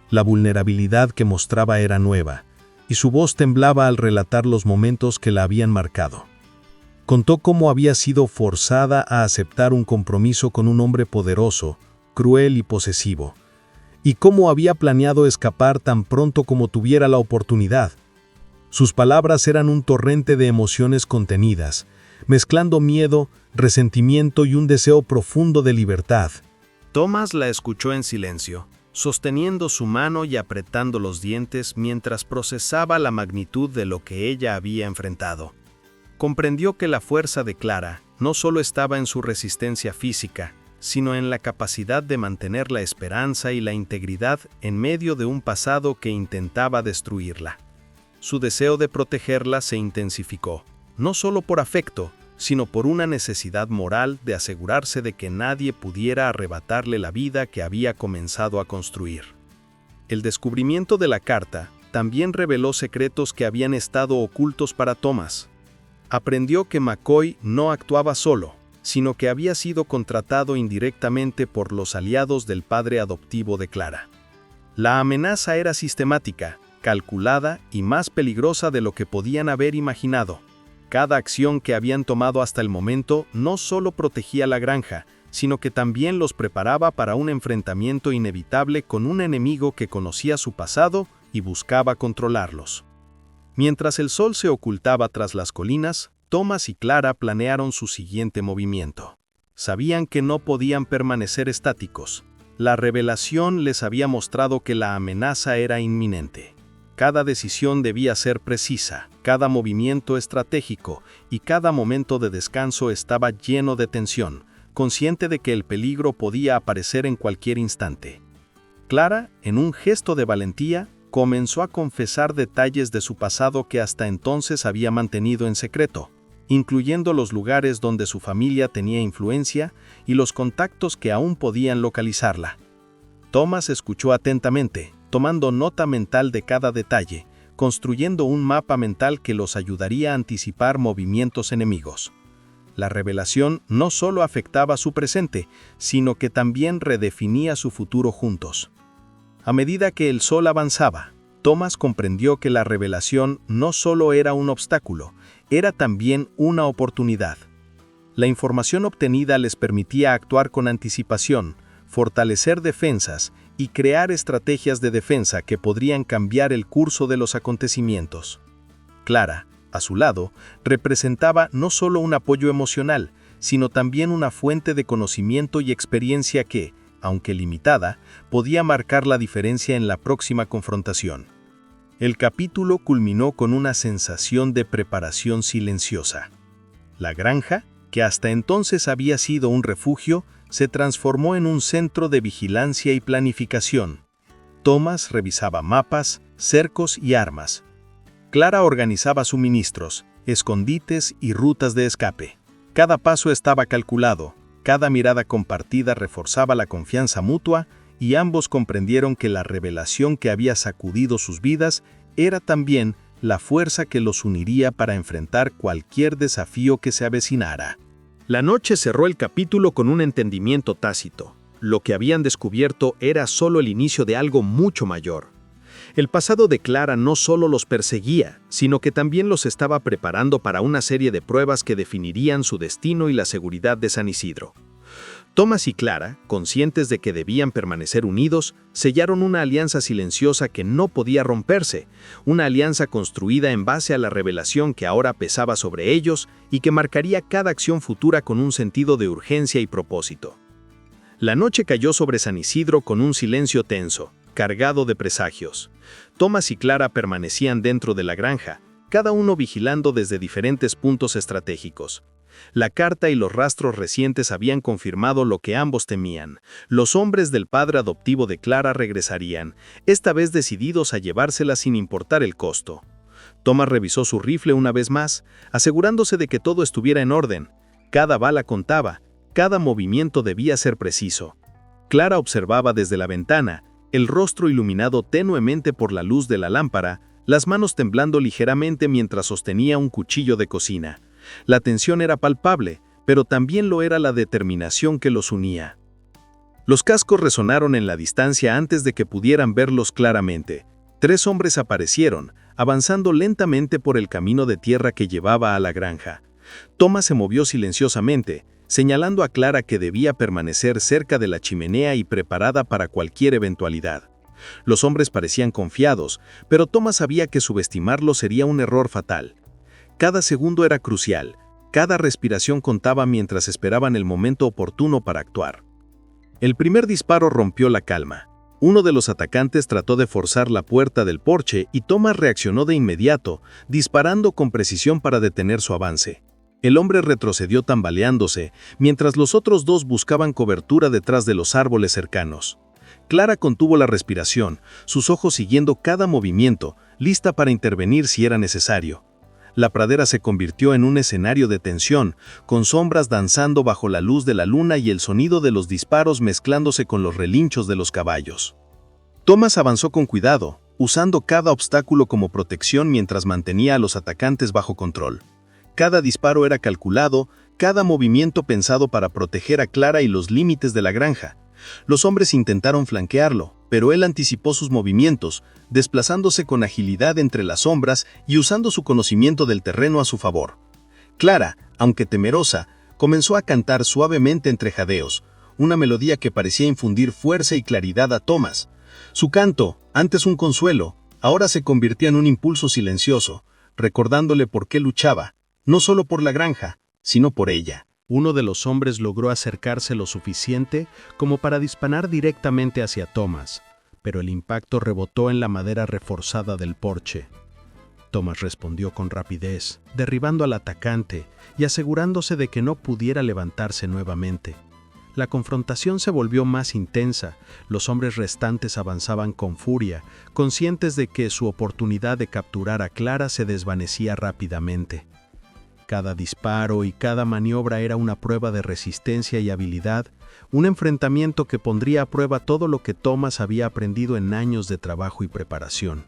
La vulnerabilidad que mostraba era nueva, y su voz temblaba al relatar los momentos que la habían marcado. Contó cómo había sido forzada a aceptar un compromiso con un hombre poderoso, cruel y posesivo, y cómo había planeado escapar tan pronto como tuviera la oportunidad. Sus palabras eran un torrente de emociones contenidas, mezclando miedo, resentimiento y un deseo profundo de libertad. Thomas la escuchó en silencio, sosteniendo su mano y apretando los dientes mientras procesaba la magnitud de lo que ella había enfrentado. Comprendió que la fuerza de Clara no solo estaba en su resistencia física, sino en la capacidad de mantener la esperanza y la integridad en medio de un pasado que intentaba destruirla. Su deseo de protegerla se intensificó, no solo por afecto, sino por una necesidad moral de asegurarse de que nadie pudiera arrebatarle la vida que había comenzado a construir. El descubrimiento de la carta también reveló secretos que habían estado ocultos para Thomas. Aprendió que McCoy no actuaba solo, sino que había sido contratado indirectamente por los aliados del padre adoptivo de Clara. La amenaza era sistemática, calculada y más peligrosa de lo que podían haber imaginado. Cada acción que habían tomado hasta el momento no solo protegía la granja, sino que también los preparaba para un enfrentamiento inevitable con un enemigo que conocía su pasado y buscaba controlarlos. Mientras el sol se ocultaba tras las colinas, Thomas y Clara planearon su siguiente movimiento. Sabían que no podían permanecer estáticos. La revelación les había mostrado que la amenaza era inminente. Cada decisión debía ser precisa, cada movimiento estratégico y cada momento de descanso estaba lleno de tensión, consciente de que el peligro podía aparecer en cualquier instante. Clara, en un gesto de valentía, comenzó a confesar detalles de su pasado que hasta entonces había mantenido en secreto, incluyendo los lugares donde su familia tenía influencia y los contactos que aún podían localizarla. Thomas escuchó atentamente, tomando nota mental de cada detalle, construyendo un mapa mental que los ayudaría a anticipar movimientos enemigos. La revelación no solo afectaba su presente, sino que también redefinía su futuro juntos. A medida que el sol avanzaba, Thomas comprendió que la revelación no solo era un obstáculo, era también una oportunidad. La información obtenida les permitía actuar con anticipación, fortalecer defensas y crear estrategias de defensa que podrían cambiar el curso de los acontecimientos. Clara, a su lado, representaba no solo un apoyo emocional, sino también una fuente de conocimiento y experiencia que, aunque limitada, podía marcar la diferencia en la próxima confrontación. El capítulo culminó con una sensación de preparación silenciosa. La granja, que hasta entonces había sido un refugio, se transformó en un centro de vigilancia y planificación. Thomas revisaba mapas, cercos y armas. Clara organizaba suministros, escondites y rutas de escape. Cada paso estaba calculado, cada mirada compartida reforzaba la confianza mutua y ambos comprendieron que la revelación que había sacudido sus vidas era también la fuerza que los uniría para enfrentar cualquier desafío que se avecinara. La noche cerró el capítulo con un entendimiento tácito. Lo que habían descubierto era solo el inicio de algo mucho mayor. El pasado de Clara no solo los perseguía, sino que también los estaba preparando para una serie de pruebas que definirían su destino y la seguridad de San Isidro. Thomas y Clara, conscientes de que debían permanecer unidos, sellaron una alianza silenciosa que no podía romperse, una alianza construida en base a la revelación que ahora pesaba sobre ellos y que marcaría cada acción futura con un sentido de urgencia y propósito. La noche cayó sobre San Isidro con un silencio tenso, cargado de presagios. Thomas y Clara permanecían dentro de la granja, cada uno vigilando desde diferentes puntos estratégicos. La carta y los rastros recientes habían confirmado lo que ambos temían. Los hombres del padre adoptivo de Clara regresarían, esta vez decididos a llevársela sin importar el costo. Thomas revisó su rifle una vez más, asegurándose de que todo estuviera en orden. Cada bala contaba, cada movimiento debía ser preciso. Clara observaba desde la ventana, el rostro iluminado tenuemente por la luz de la lámpara, las manos temblando ligeramente mientras sostenía un cuchillo de cocina. La tensión era palpable, pero también lo era la determinación que los unía. Los cascos resonaron en la distancia antes de que pudieran verlos claramente. 3 hombres aparecieron, avanzando lentamente por el camino de tierra que llevaba a la granja. Thomas se movió silenciosamente, señalando a Clara que debía permanecer cerca de la chimenea y preparada para cualquier eventualidad. Los hombres parecían confiados, pero Thomas sabía que subestimarlo sería un error fatal. Cada segundo era crucial, cada respiración contaba mientras esperaban el momento oportuno para actuar. El primer disparo rompió la calma. Uno de los atacantes trató de forzar la puerta del porche y Thomas reaccionó de inmediato, disparando con precisión para detener su avance. El hombre retrocedió tambaleándose, mientras los otros 2 buscaban cobertura detrás de los árboles cercanos. Clara contuvo la respiración, sus ojos siguiendo cada movimiento, lista para intervenir si era necesario. La pradera se convirtió en un escenario de tensión, con sombras danzando bajo la luz de la luna y el sonido de los disparos mezclándose con los relinchos de los caballos. Thomas avanzó con cuidado, usando cada obstáculo como protección mientras mantenía a los atacantes bajo control. Cada disparo era calculado, cada movimiento pensado para proteger a Clara y los límites de la granja. Los hombres intentaron flanquearlo, pero él anticipó sus movimientos, desplazándose con agilidad entre las sombras y usando su conocimiento del terreno a su favor. Clara, aunque temerosa, comenzó a cantar suavemente entre jadeos, una melodía que parecía infundir fuerza y claridad a Thomas. Su canto, antes un consuelo, ahora se convirtió en un impulso silencioso, recordándole por qué luchaba, no solo por la granja, sino por ella. Uno de los hombres logró acercarse lo suficiente como para disparar directamente hacia Thomas, pero el impacto rebotó en la madera reforzada del porche. Thomas respondió con rapidez, derribando al atacante y asegurándose de que no pudiera levantarse nuevamente. La confrontación se volvió más intensa. Los hombres restantes avanzaban con furia, conscientes de que su oportunidad de capturar a Clara se desvanecía rápidamente. Cada disparo y cada maniobra era una prueba de resistencia y habilidad, un enfrentamiento que pondría a prueba todo lo que Thomas había aprendido en años de trabajo y preparación.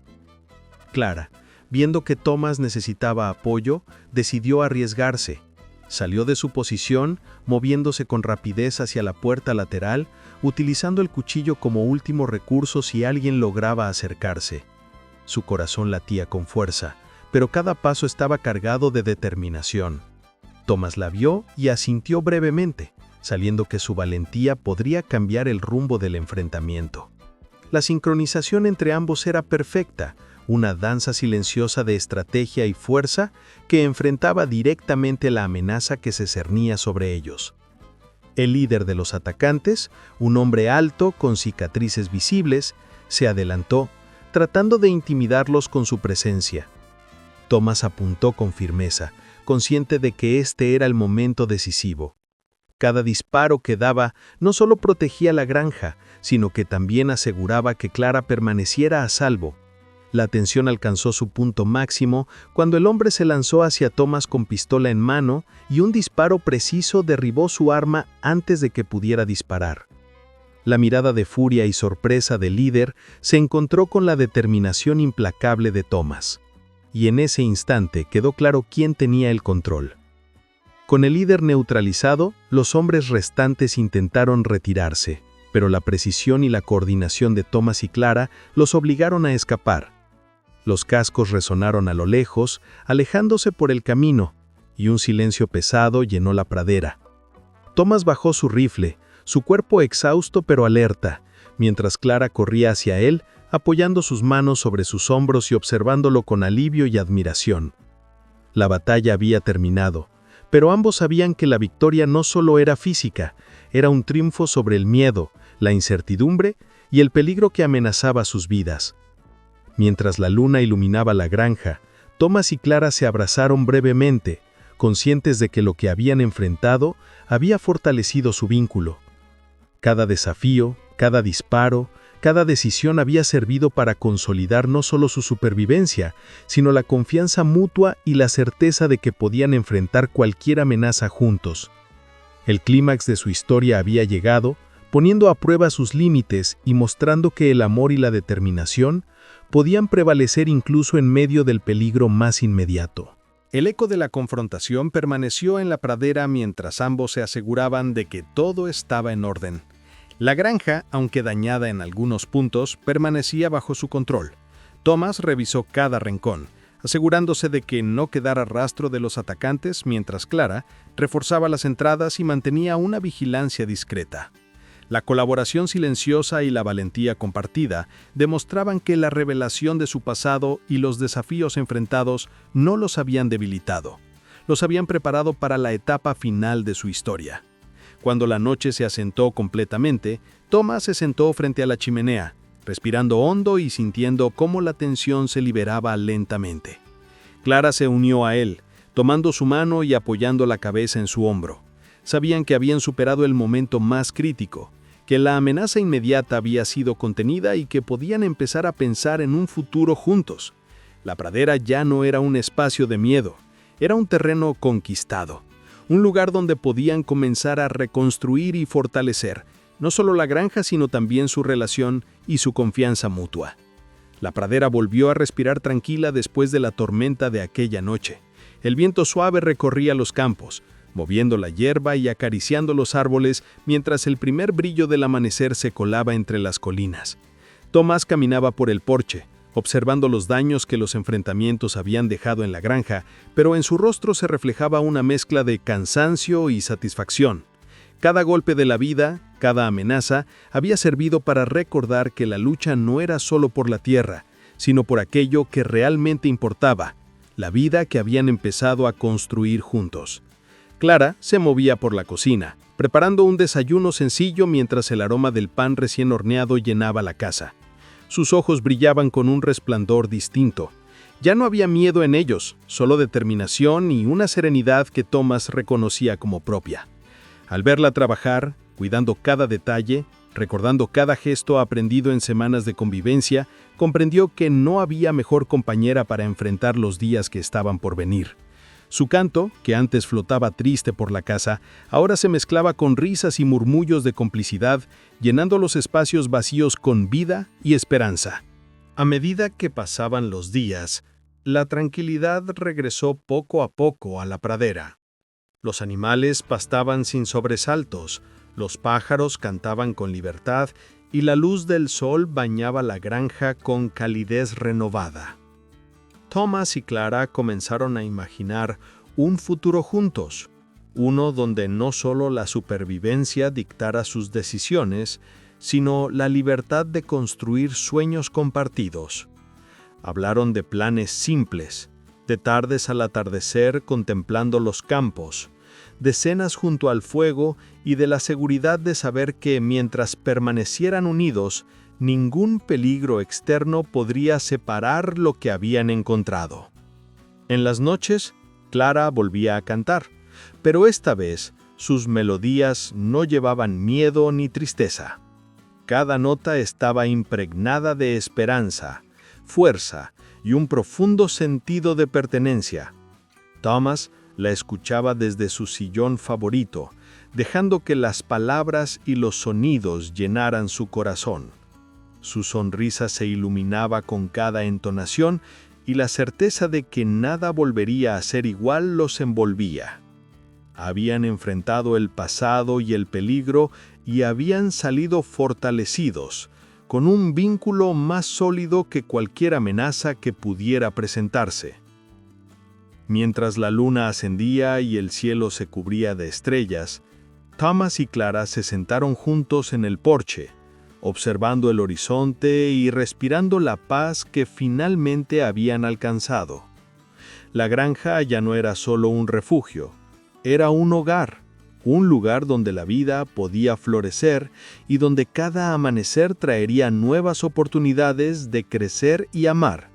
Clara, viendo que Thomas necesitaba apoyo, decidió arriesgarse. Salió de su posición, moviéndose con rapidez hacia la puerta lateral, utilizando el cuchillo como último recurso si alguien lograba acercarse. Su corazón latía con fuerza, pero cada paso estaba cargado de determinación. Thomas la vio y asintió brevemente, sabiendo que su valentía podría cambiar el rumbo del enfrentamiento. La sincronización entre ambos era perfecta, una danza silenciosa de estrategia y fuerza que enfrentaba directamente la amenaza que se cernía sobre ellos. El líder de los atacantes, un hombre alto con cicatrices visibles, se adelantó, tratando de intimidarlos con su presencia. Thomas apuntó con firmeza, consciente de que este era el momento decisivo. Cada disparo que daba no solo protegía la granja, sino que también aseguraba que Clara permaneciera a salvo. La tensión alcanzó su punto máximo cuando el hombre se lanzó hacia Thomas con pistola en mano y un disparo preciso derribó su arma antes de que pudiera disparar. La mirada de furia y sorpresa del líder se encontró con la determinación implacable de Thomas. Y en ese instante quedó claro quién tenía el control. Con el líder neutralizado, los hombres restantes intentaron retirarse, pero la precisión y la coordinación de Thomas y Clara los obligaron a escapar. Los cascos resonaron a lo lejos, alejándose por el camino, y un silencio pesado llenó la pradera. Thomas bajó su rifle, su cuerpo exhausto pero alerta, mientras Clara corría hacia él, apoyando sus manos sobre sus hombros y observándolo con alivio y admiración. La batalla había terminado, pero ambos sabían que la victoria no solo era física, era un triunfo sobre el miedo, la incertidumbre y el peligro que amenazaba sus vidas. Mientras la luna iluminaba la granja, Thomas y Clara se abrazaron brevemente, conscientes de que lo que habían enfrentado había fortalecido su vínculo. Cada desafío, cada disparo, cada decisión había servido para consolidar no solo su supervivencia, sino la confianza mutua y la certeza de que podían enfrentar cualquier amenaza juntos. El clímax de su historia había llegado, poniendo a prueba sus límites y mostrando que el amor y la determinación podían prevalecer incluso en medio del peligro más inmediato. El eco de la confrontación permaneció en la pradera mientras ambos se aseguraban de que todo estaba en orden. La granja, aunque dañada en algunos puntos, permanecía bajo su control. Thomas revisó cada rincón, asegurándose de que no quedara rastro de los atacantes, mientras Clara reforzaba las entradas y mantenía una vigilancia discreta. La colaboración silenciosa y la valentía compartida demostraban que la revelación de su pasado y los desafíos enfrentados no los habían debilitado, los habían preparado para la etapa final de su historia. Cuando la noche se asentó completamente, Thomas se sentó frente a la chimenea, respirando hondo y sintiendo cómo la tensión se liberaba lentamente. Clara se unió a él, tomando su mano y apoyando la cabeza en su hombro. Sabían que habían superado el momento más crítico, que la amenaza inmediata había sido contenida y que podían empezar a pensar en un futuro juntos. La pradera ya no era un espacio de miedo, era un terreno conquistado. Un lugar donde podían comenzar a reconstruir y fortalecer, no solo la granja sino también su relación y su confianza mutua. La pradera volvió a respirar tranquila después de la tormenta de aquella noche. El viento suave recorría los campos, moviendo la hierba y acariciando los árboles mientras el primer brillo del amanecer se colaba entre las colinas. Thomas caminaba por el porche, observando los daños que los enfrentamientos habían dejado en la granja, pero en su rostro se reflejaba una mezcla de cansancio y satisfacción. Cada golpe de la vida, cada amenaza, había servido para recordar que la lucha no era solo por la tierra, sino por aquello que realmente importaba, la vida que habían empezado a construir juntos. Clara se movía por la cocina, preparando un desayuno sencillo mientras el aroma del pan recién horneado llenaba la casa. Sus ojos brillaban con un resplandor distinto. Ya no había miedo en ellos, solo determinación y una serenidad que Thomas reconocía como propia. Al verla trabajar, cuidando cada detalle, recordando cada gesto aprendido en semanas de convivencia, comprendió que no había mejor compañera para enfrentar los días que estaban por venir. Su canto, que antes flotaba triste por la casa, ahora se mezclaba con risas y murmullos de complicidad, llenando los espacios vacíos con vida y esperanza. A medida que pasaban los días, la tranquilidad regresó poco a poco a la pradera. Los animales pastaban sin sobresaltos, los pájaros cantaban con libertad y la luz del sol bañaba la granja con calidez renovada. Thomas y Clara comenzaron a imaginar un futuro juntos, uno donde no solo la supervivencia dictara sus decisiones, sino la libertad de construir sueños compartidos. Hablaron de planes simples, de tardes al atardecer contemplando los campos, de cenas junto al fuego y de la seguridad de saber que mientras permanecieran unidos, ningún peligro externo podría separar lo que habían encontrado. En las noches, Clara volvía a cantar, pero esta vez sus melodías no llevaban miedo ni tristeza. Cada nota estaba impregnada de esperanza, fuerza y un profundo sentido de pertenencia. Thomas la escuchaba desde su sillón favorito, dejando que las palabras y los sonidos llenaran su corazón. Su sonrisa se iluminaba con cada entonación y la certeza de que nada volvería a ser igual los envolvía. Habían enfrentado el pasado y el peligro y habían salido fortalecidos, con un vínculo más sólido que cualquier amenaza que pudiera presentarse. Mientras la luna ascendía y el cielo se cubría de estrellas, Thomas y Clara se sentaron juntos en el porche, observando el horizonte y respirando la paz que finalmente habían alcanzado. La granja ya no era solo un refugio, era un hogar, un lugar donde la vida podía florecer y donde cada amanecer traería nuevas oportunidades de crecer y amar.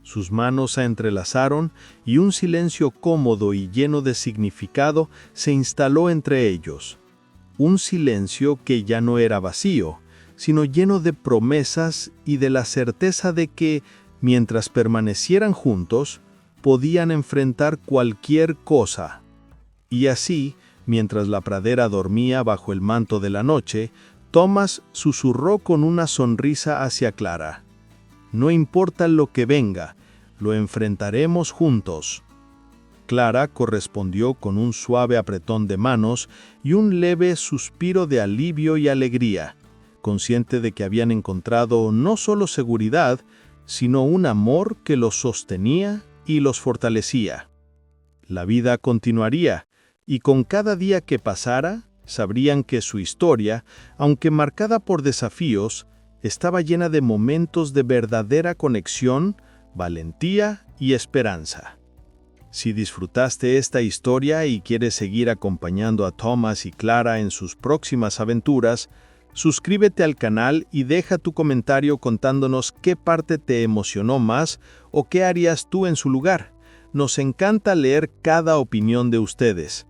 Sus manos se entrelazaron y un silencio cómodo y lleno de significado se instaló entre ellos. Un silencio que ya no era vacío, sino lleno de promesas y de la certeza de que, mientras permanecieran juntos, podían enfrentar cualquier cosa. Y así, mientras la pradera dormía bajo el manto de la noche, Thomas susurró con una sonrisa hacia Clara: «No importa lo que venga, lo enfrentaremos juntos». Clara correspondió con un suave apretón de manos y un leve suspiro de alivio y alegría, consciente de que habían encontrado no solo seguridad, sino un amor que los sostenía y los fortalecía. La vida continuaría, y con cada día que pasara, sabrían que su historia, aunque marcada por desafíos, estaba llena de momentos de verdadera conexión, valentía y esperanza. Si disfrutaste esta historia y quieres seguir acompañando a Thomas y Clara en sus próximas aventuras, suscríbete al canal y deja tu comentario contándonos qué parte te emocionó más o qué harías tú en su lugar. Nos encanta leer cada opinión de ustedes.